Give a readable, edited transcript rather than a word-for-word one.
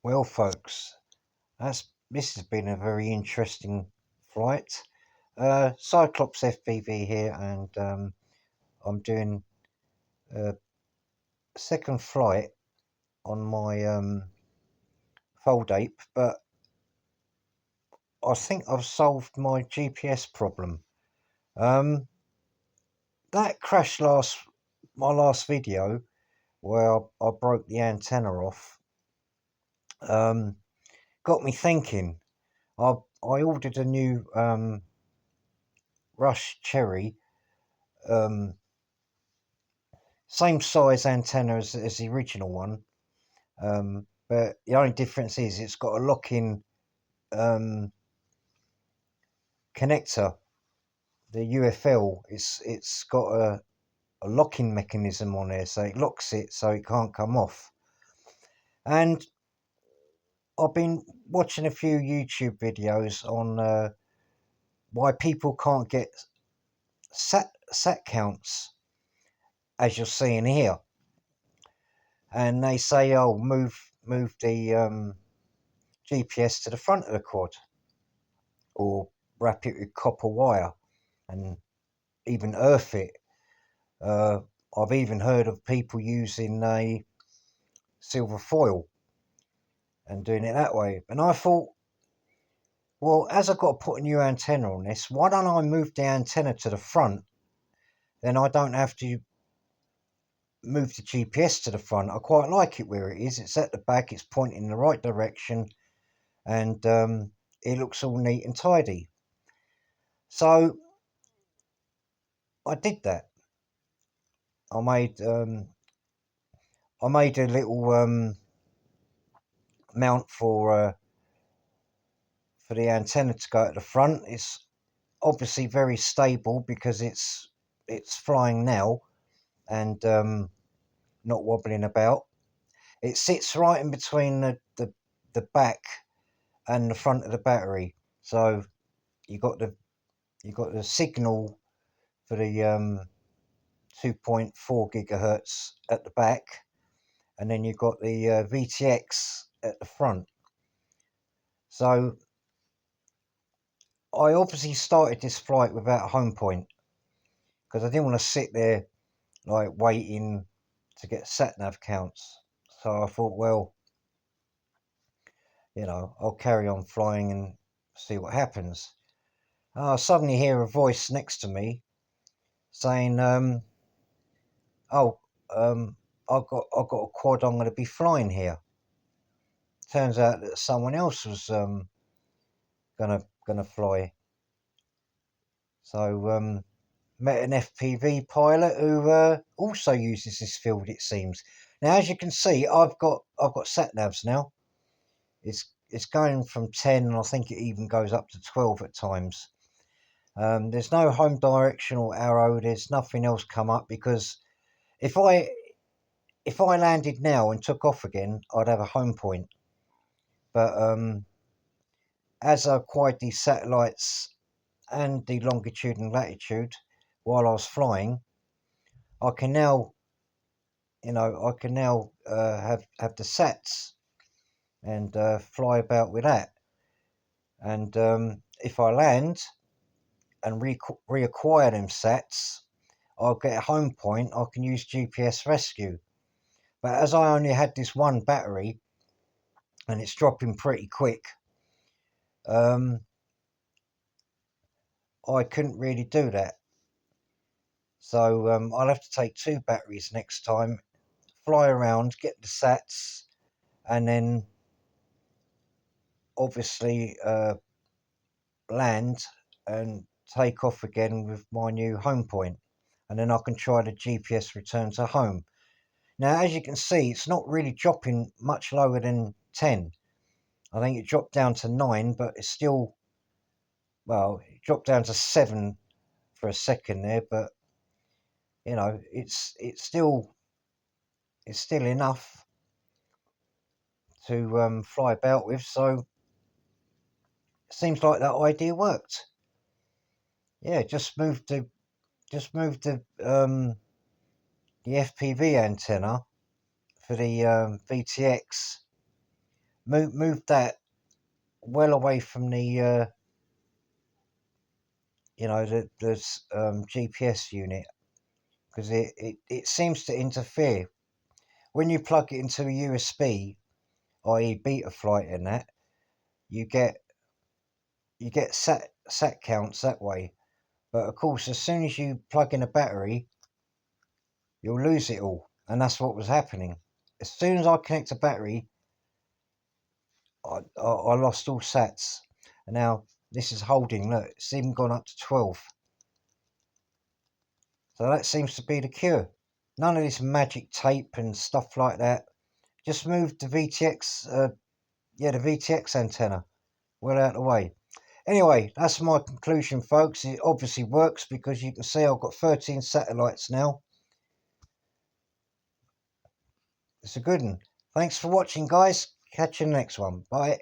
Well, folks, this has been a very interesting flight. Cyclops FPV here, and I'm doing a second flight on my FOLDAPE, but I think I've solved my GPS problem. Um, that crash my last video where I broke the antenna off, um, got me thinking. I ordered a new Rush Cherry. Um, Same size antenna as the original one, but the only difference is it's got a lock-in connector. The UFL, it's got a locking mechanism on there, so it locks it so it can't come off. And I've been watching a few YouTube videos on why people can't get sat counts, as you're seeing here, and they say, "Oh, move the GPS to the front of the quad, or wrap it with copper wire, and even earth it." I've even heard of people using a silver foil and doing it that way. And I thought, well, as I've got to put a new antenna on this, why don't I move the antenna to the front? Then I don't have to move the GPS to the front. I quite like it where it is. It's at the back, it's pointing in the right direction, and it looks all neat and tidy. So I did that. I made a little mount for the antenna to go at the front. It's obviously very stable because it's flying now and not wobbling about. It sits right in between the back and the front of the battery. So you got the signal for the 2.4 gigahertz at the back, and then you've got the VTX at the front. So I obviously started this flight without a home point because I didn't want to sit there like waiting to get sat nav counts. So I thought, well, I'll carry on flying and see what happens. I suddenly hear a voice next to me saying, "Oh, I've got a quad I'm going to be flying here." Turns out that someone else was gonna fly. So met an FPV pilot who also uses this field, it seems. Now, as you can see, I've got sat navs now. It's going from 10, and I think it even goes up to 12 at times. There's no home directional arrow. There's nothing else come up, because if I landed now and took off again, I'd have a home point. But as I acquired these satellites and the longitude and latitude while I was flying, I can now, have the SATS and fly about with that. And if I land and reacquire them SATS, I'll get a home point. I can use GPS rescue. But as I only had this one battery and it's dropping pretty quick, I couldn't really do that. So I'll have to take two batteries next time, fly around, get the SATs, and then obviously land and take off again with my new home point, and then I can try the GPS return to home. Now, as you can see, it's not really dropping much lower than 10. I think it dropped down to 9, but it's still, well, it dropped down to 7 for a second there, but it's still enough to fly about with. So it seems like that idea worked. Yeah, just moved the FPV antenna for the VTX moved that well away from the you know, the GPS unit, because it seems to interfere when you plug it into a USB, i.e. Betaflight, and that you get sat counts that way. But of course, as soon as you plug in a battery, you'll lose it all, and that's what was happening. As soon as I connect a battery, I lost all SATs. And now this is holding. Look, it's even gone up to 12. So that seems to be the cure. None of this magic tape and stuff like that. Just move the VTX, the VTX antenna well out of the way. Anyway, that's my conclusion, folks. It obviously works because you can see I've got 13 satellites now. It's a good one. Thanks for watching, guys. Catch you in the next one. Bye.